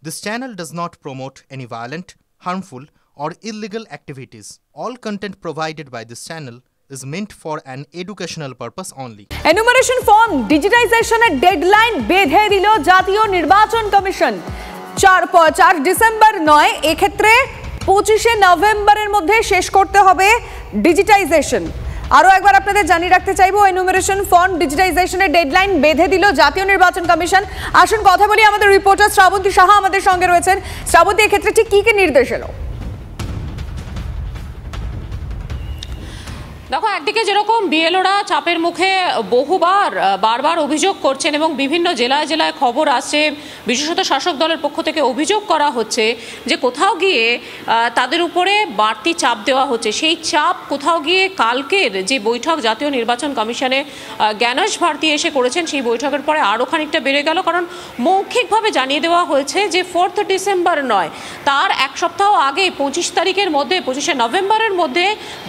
This channel does not promote any violent, harmful, or illegal activities. All content provided by this channel is meant for an educational purpose only. Enumeration form digitization deadline বেঁধে দিল জাতীয় নির্বাচন commission 4 December নয় এক্ষেত্রে 25 নভেম্বরের মধ্যে শেষ করতে হবে ডিজিটাইজেশন। আরো একবার আপনাদের জানিয়ে রাখতে চাইবো এনুমেরেশন ফর্ম ডিজিটাইজেশনের ডেডলাইন বেঁধে দিল জাতীয় নির্বাচন কমিশন। আসুন কথা বলি, আমাদের রিপোর্টার শ্রাবন্তী সাহা আমাদের সঙ্গে রয়েছেন। শ্রাবন্তী, এক্ষেত্রে ঠিক কি নির্দেশ এলো? দেখো, একদিকে যেরকম বিএলওরা চাপের মুখে বারবার অভিযোগ করছেন এবং বিভিন্ন জেলায় জেলায় খবর আসছে, বিশেষত শাসক দলের পক্ষ থেকে অভিযোগ করা হচ্ছে যে কোথাও গিয়ে তাদের উপরে বাড়তি চাপ দেওয়া হচ্ছে। সেই চাপ কোথাও গিয়ে কালকের যে বৈঠক জাতীয় নির্বাচন কমিশনে জ্ঞানেশ ভারতী এসে করেছেন, সেই বৈঠকের পরে আরও খানিকটা বেড়ে গেল। কারণ মৌখিকভাবে জানিয়ে দেওয়া হয়েছে যে 4 ডিসেম্বর নয়, তার এক সপ্তাহ আগে 25 তারিখের মধ্যে 25 নভেম্বরের মধ্যে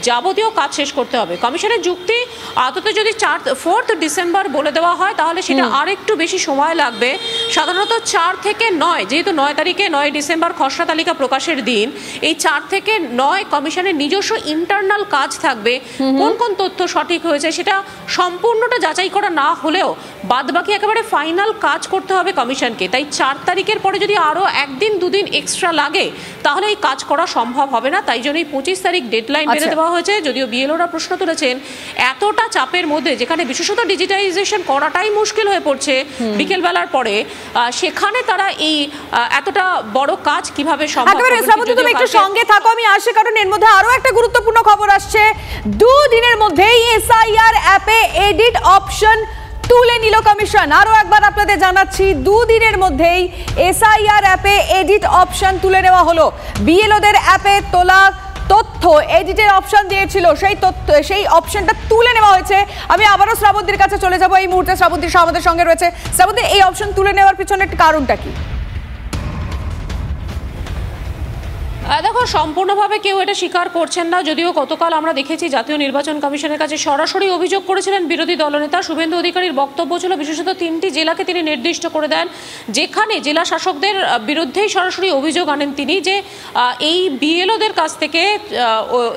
যাবতীয় কাজ শেষ করতে হবে। কমিশনের যুক্তি, আদতে যদি 4 ডিসেম্বর বলে দেওয়া হয় তাহলে সেটা আর একটু বেশি সময় লাগবে। সাধারণত 4 থেকে 9, যেহেতু 9 তারিখে 9 ডিসেম্বর খসড়া তালিকা প্রকাশের দিন, এই 4 থেকে 9 কমিশনের নিজস্ব ইন্টারনাল কাজ থাকবে। কোন কোন তথ্য সঠিক হয়েছে সেটা সম্পূর্ণটা যাচাই করা না হলেও বাদবাকি একেবারে ফাইনাল কাজ করতে হবে কমিশনকে। তাই 4 তারিখের পরে যদি আরও একদিন দুদিন এক্সট্রা লাগে তাহলে এই কাজ করা সম্ভব হবে না। তাই জন্যই 25 তারিখ ডেডলাইন বেঁধে দেওয়া হয়েছে। যদিও বিএলওরা প্রশ্ন তুলেছেন এতটা চাপের মধ্যে, যেখানে বিশেষত ডিজিটাইজেশন করাটাই মুশকিল হয়ে পড়ছে বিকেলবেলার পরে, সেখানে তারা এই এতটা বড় কাজ কিভাবে সম্ভব হবে? তুমি একটু সঙ্গে থাকো, আমি আসি, কারণ এর মধ্যে আরো একটা গুরুত্বপূর্ণ খবর আসছে। 2 দিনের মধ্যেই এসআইআর অ্যাপে এডিট অপশন তুলে নিল কমিশন। আরো একবার আপনাদের জানাচ্ছি, 2 দিনের মধ্যেই এসআইআর অ্যাপে এডিট অপশন তুলে নেওয়া হলো। বিএলওদের অ্যাপে তোলা তথ্য এডিটের অপশন দিয়েছিল, সেই অপশনটা তুলে নেওয়া হয়েছে। আমি আবারও শ্রাবন্তীর কাছে চলে যাব এই মুহূর্তে। শ্রাবন্তী আমাদের সঙ্গে রয়েছে। শ্রাবন্তী, এই অপশন তুলে নেওয়ার পিছনে কারণটা কি? দেখো, সম্পূর্ণভাবে কেউ এটা স্বীকার করছেন না। যদিও গতকাল আমরা দেখেছি জাতীয় নির্বাচন কমিশনের কাছে সরাসরি অভিযোগ করেছিলেন বিরোধী দলনেতা শুভেন্দু অধিকারীর বক্তব্য ছিল বিশেষত 3টি জেলাকে তিনি নির্দিষ্ট করে দেন, যেখানে জেলা শাসকদের বিরুদ্ধেই সরাসরি অভিযোগ আনেন তিনি যে এই বিএলওদের কাছ থেকে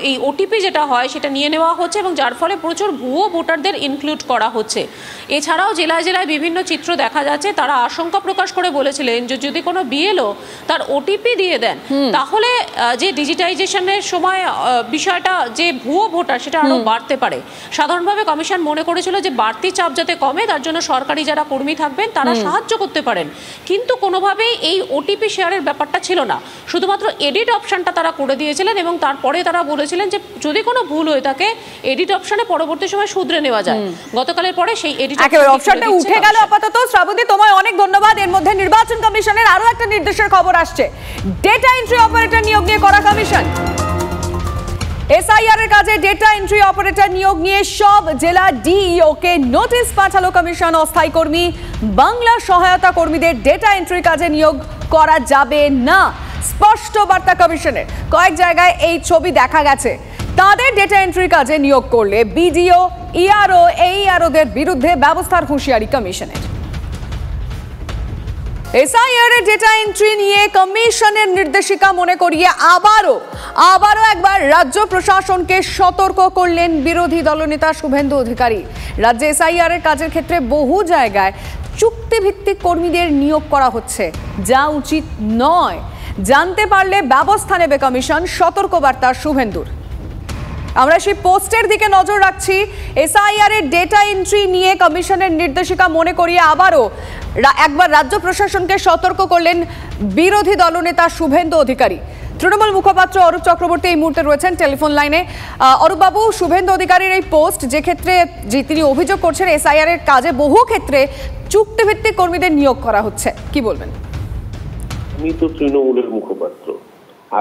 এই ওটিপি যেটা হয় সেটা নিয়ে নেওয়া হচ্ছে এবং যার ফলে প্রচুর ভুয়ো ভোটারদের ইনক্লুড করা হচ্ছে। এছাড়াও জেলায় জেলায় বিভিন্ন চিত্র দেখা যাচ্ছে। তারা আশঙ্কা প্রকাশ করে বলেছিলেন যে যদি কোনো বিএলও তার ওটিপি দিয়ে দেন তাহলে যে ডিজিটাইজেশনের সময় বিষয়টা যে ভুয়ো ভোটার সেটা আরো বাড়তে পারে। সাধারণভাবে কমিশন মনে করেছিল যে বাড়তি চাপ যাতে কমে তার জন্য সরকারি যারা কর্মী থাকবেন তারা সাহায্য করতে পারেন, কিন্তু কোনোভাবেই এই ওটিপি শেয়ারের ব্যাপারটা ছিল না। শুধুমাত্র এডিট অপশনটা তারা করে দিয়েছিলেন এবং তারপরে তারা বলেছিলেন যে যদি কোনো ভুল হয়ে থাকে এডিট অপশনে পরবর্তী সময় শুধরে নেওয়া যায়। গতকালের পরে সেই এডিট অপশনটা উঠে গেল আপাতত। শ্রাবন্তী, তোমায় অনেক ধন্যবাদ। এর মধ্যে নির্বাচন কমিশনের আরো একটা নির্দেশের খবর আসছে। ডেটা এন্ট্রি অপারেটর নিয়োগ নিয়ে করা কমিশন। এসআইআর এর কাজে ডেটা এন্ট্রি অপারেটর নিয়োগ নিয়ে সব জেলা ডিইও কে নোটিশ পাঠালো কমিশন। অস্থায়ী কর্মী, বাংলা সহায়তা কর্মীদের ডেটা এন্ট্রি কাজে নিয়োগ করা যাবে না, স্পষ্ট বার্তা কমিশনের। কয়েক জায়গায় এই ছবি দেখা গেছে। তাদের ডেটা এন্ট্রি কাজে নিয়োগ করলে বিডিও, ইআরও, এইআরওদের বিরুদ্ধে ব্যবস্থার হুঁশিয়ারি কমিশনের। এসআইআর এর ডেটা এন্ট্রি নিয়ে কমিশনের নির্দেশিকা মনে করিয়ে আবারও একবার রাজ্য প্রশাসনকে সতর্ক করলেন বিরোধী দলনেতা শুভেন্দু অধিকারী। রাজ্যে এসআইআর এর কাজের ক্ষেত্রে বহু জায়গায় চুক্তিভিত্তিক কর্মীদের নিয়োগ করা হচ্ছে, যা উচিত নয়। জানতে পারলে ব্যবস্থা নেবে কমিশন, সতর্কবার্তা শুভেন্দুর। আমরা সেই পোস্টের দিকে নজর রাখছি। এসআইআর এর ডেটা এন্ট্রি নিয়ে কমিশনের নির্দেশিকা মনে করিয়ে আবারও একবার রাজ্য প্রশাসনকে সতর্ক করলেন বিরোধী দলনেতা শুভেন্দু অধিকারী। তৃণমূল মুখপাত্র অরূপ চক্রবর্তী এই মুহূর্তে রয়েছেন টেলিফোন লাইনে। অরূপ বাবু, শুভেন্দু অধিকারীর এই পোস্ট, যে ক্ষেত্রে যে তিনি অভিযোগ করছেন এসআইআর এর কাজে বহু ক্ষেত্রে চুক্তিভিত্তিক কর্মীদের নিয়োগ করা হচ্ছে, কি বলবেন? আমি তো তৃণমূলের মুখপাত্র,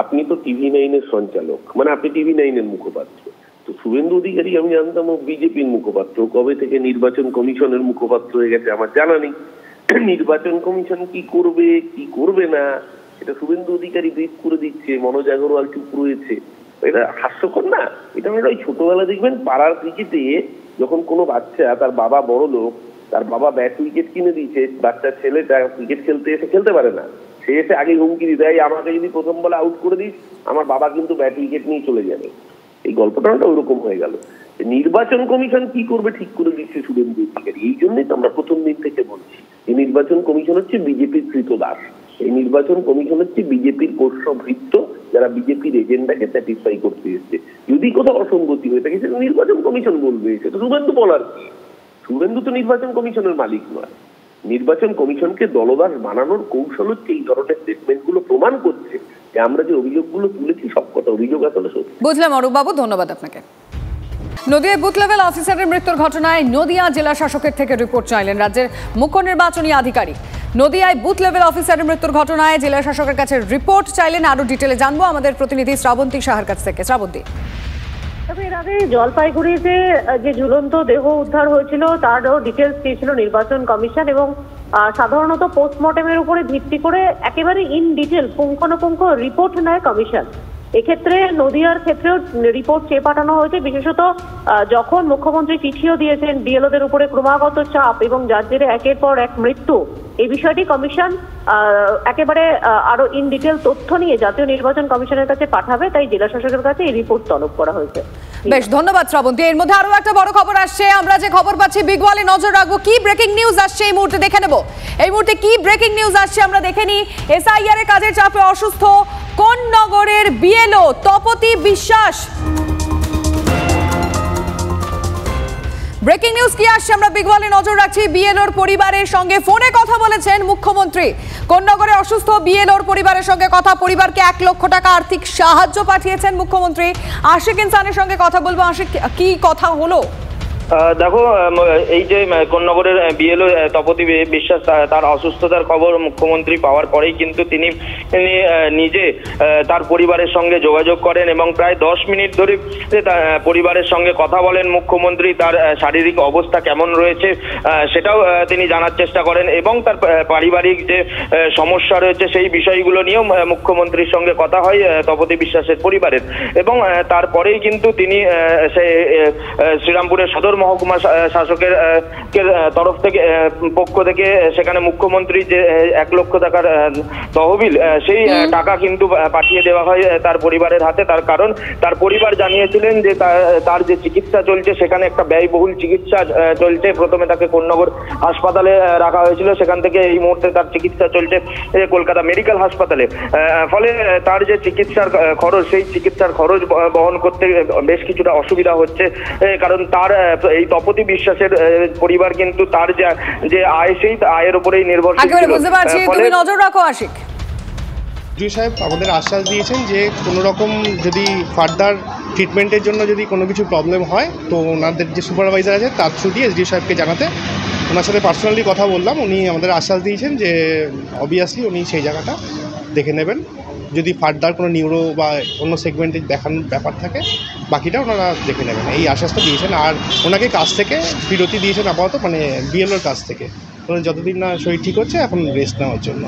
আপনি তো TV9-এর সঞ্চালক, মানে আপনি TV9-এর মুখপাত্র। তো শুভেন্দু অধিকারী আমি জানতাম ও বিজেপির মুখপাত্র। কবে থেকে নির্বাচন কমিশনের মুখপাত্র হয়ে গেছে আমার জানা নেই। নির্বাচন কমিশন কি করবে কি করবে না এটা শুভেন্দু অধিকারী ব্রিফ করে দিচ্ছে, মনোজ আগরওয়াল চুপ রয়েছে। এটা হাস্যকর না? এটা আমরা ওই ছোটবেলা দেখবেন পাড়ার ক্রিকেটে যখন কোনো বাচ্চা, তার বাবা বড় লোক, তার বাবা ব্যাট উইকেট কিনে দিয়েছে, বাচ্চা ছেলেটা ক্রিকেট খেলতে এসে খেলতে পারে না, সে এসে আগে হুমকি দিতে হয়, আমাকে যদি প্রথম বলে আউট করে দিস আমার বাবা কিন্তু ব্যাট উইকেট নিয়ে চলে যাবে। এই গল্পটা ওরকম হয়ে গেল। নির্বাচন কমিশন কি করবে ঠিক করে দিচ্ছে শুভেন্দু অধিকারী। এই জন্যই তো আমরা প্রথম দিন থেকে বলছি এই নির্বাচন কমিশন হচ্ছে বিজেপির কৃতদাস। এই নির্বাচন কমিশন হচ্ছে বিজেপির পোষ্যভৃত্য, যারা বিজেপির এজেন্ডাকে স্যাটিসফাই করতে এসছে। যদি কোথাও অসঙ্গতি হয়ে থাকে সেটা নির্বাচন কমিশন বলবে, সেটা শুভেন্দু বলার কি? শুভেন্দু তো নির্বাচন কমিশনের মালিক নয়। নির্বাচন কমিশনকে দলদাস বানানোর কৌশল হচ্ছে এই ধরনের স্টেটমেন্ট গুলো প্রমাণ করছে যে আমরা যে অভিযোগগুলো তুলেছি সবকটা অভিযোগ আসলে সত্যি। বুঝলাম অরূপ বাবু, ধন্যবাদ আপনাকে। নদিয়ায় বুথ লেভেল অফিসারের মৃত্যুর ঘটনায় নদিয়া জেলা শাসকের থেকে রিপোর্ট চাইলেন রাজ্যের মুখ্য নির্বাচনী আধিকারিক। নদিয়ায় বুথ লেভেল অফিসারের মৃত্যুর ঘটনায় জেলা শাসকের কাছে রিপোর্ট চাইলেন। আরো ডিটেলে জানবো আমাদের প্রতিনিধি শ্রাবন্তী সাহার কাছ থেকে। শ্রাবন্তী, তবে এর আগে জলপাইগুড়িতে যে ঝুলন্ত দেহ উদ্ধার হয়েছিল তারও ডিটেলস দিয়েছিল নির্বাচন কমিশন এবং সাধারণত পোস্টমর্টেমের উপরে ভিত্তি করে একেবারে ইন ডিটেল পুঙ্খানুপুঙ্খ রিপোর্ট নেয় কমিশন। এক্ষেত্রে নদিয়ার ক্ষেত্রেও রিপোর্ট চেয়ে পাঠানো হয়েছে, বিশেষত যখন মুখ্যমন্ত্রী চিঠিও দিয়েছেন বিএলওদের উপরে ক্রমাগত চাপ এবং যার জেরে একের পর এক মৃত্যু, এই বিষয়টি কমিশন একেবারে আরো ইন ডিটেল তথ্য নিয়ে জাতীয় নির্বাচন কমিশনের কাছে পাঠাবে, তাই জেলা শাসকের কাছে এই রিপোর্ট তলব করা হয়েছে। বেশ, ধন্যবাদ শ্রাবন্তী। এর মধ্যে আরো একটা বড় খবর আসছে, আমরা যে খবর পাচ্ছি বিগ ওয়ালে নজর রাখবো। কি ব্রেকিং নিউজ আসছে এই মুহূর্তে দেখে নেব। এই মুহূর্তে কি ব্রেকিং নিউজ আসছে আমরা দেখে নিই। এসআইআর এর কাজের চাপে অসুস্থ কোন্নগরের বিএলও তপতি বিশ্বাস। ব্রেকিং নিউজ কি আসছে আমরা বিগ ওয়ালে নজর রাখছি। বিএলওর পরিবারের সঙ্গে ফোনে কথা বলেছেন মুখ্যমন্ত্রী। কোন্নগরে অসুস্থ বিএলওর পরিবারের সঙ্গে কথা, পরিবারকে 1 লক্ষ টাকা আর্থিক সাহায্য পাঠিয়েছেন মুখ্যমন্ত্রী। আশিক ইনসানের সঙ্গে কথা বলবো। আশিক, কি কথা হলো? দেখো, এই যে কোন্নগরের বিএলও তপতি বিশ্বাস তার অসুস্থতার খবর মুখ্যমন্ত্রী পাওয়ার পরেই কিন্তু তিনি নিজে তার পরিবারের সঙ্গে যোগাযোগ করেন এবং প্রায় 10 মিনিট ধরে পরিবারের সঙ্গে কথা বলেন মুখ্যমন্ত্রী। তার শারীরিক অবস্থা কেমন রয়েছে সেটাও তিনি জানার চেষ্টা করেন এবং তার পারিবারিক যে সমস্যা রয়েছে সেই বিষয়গুলো নিয়েও মুখ্যমন্ত্রীর সঙ্গে কথা হয় তপতি বিশ্বাসের পরিবারের। এবং তারপরেই কিন্তু তিনি শ্রীরামপুরের সদর মহকুমা শাসকের তরফ থেকে পক্ষ থেকে সেখানে মুখ্যমন্ত্রী যে 1 লক্ষ টাকার তহবিল সেই টাকা কিন্তু পাঠিয়ে দেওয়া হয় তার পরিবারের হাতে। তার কারণ তার পরিবার জানিয়েছিলেন যে তার যে চিকিৎসা চলছে সেখানে একটা ব্যয়বহুল চিকিৎসা চলছে। প্রথমে তাকে কোন্নগর হাসপাতালে রাখা হয়েছিল, সেখান থেকে এই মুহূর্তে তার চিকিৎসা চলছে কলকাতা মেডিকেল হাসপাতালে। ফলে তার যে চিকিৎসার খরচ সেই চিকিৎসার খরচ বহন করতে বেশ কিছুটা অসুবিধা হচ্ছে, কারণ তার এই তপতি বিশ্বাসের পরিবার কিন্তু তার যে আয় সেই আয়ের উপরেই নির্ভরশীল। বুঝতে পারছি, তুমি নজর রাখো আশিক। জি সাহেব আমাদের আশ্বাস দিয়েছেন যে কোনো রকম যদি ফার্দার ট্রিটমেন্টের জন্য যদি কোনো কিছু প্রবলেম হয় তো ওনাদের যে সুপারভাইজার আছে তার থ্রু দিয়ে এসডি সাহেবকে জানাতে। ওনার সাথে পার্সোনালি কথা বললাম, উনি আমাদের আশ্বাস দিয়েছেন যে অবভিয়াসলি উনি সেই জায়গাটা দেখে নেবেন। যদি ফার্দার কোনো নিউরো বা অন্য সেগমেন্টে দেখানোর ব্যাপার থাকে বাকিটা ওনারা দেখে নেবেন, এই আশ্বাসটা দিয়েছেন। আর ওনাকে কাজ থেকে বিরতি দিয়েছেন আপাতত, মানে বিএলওর কাজ থেকে। যতদিন না শরীর ঠিক হচ্ছে এখন রেস্ট নেওয়ার জন্য।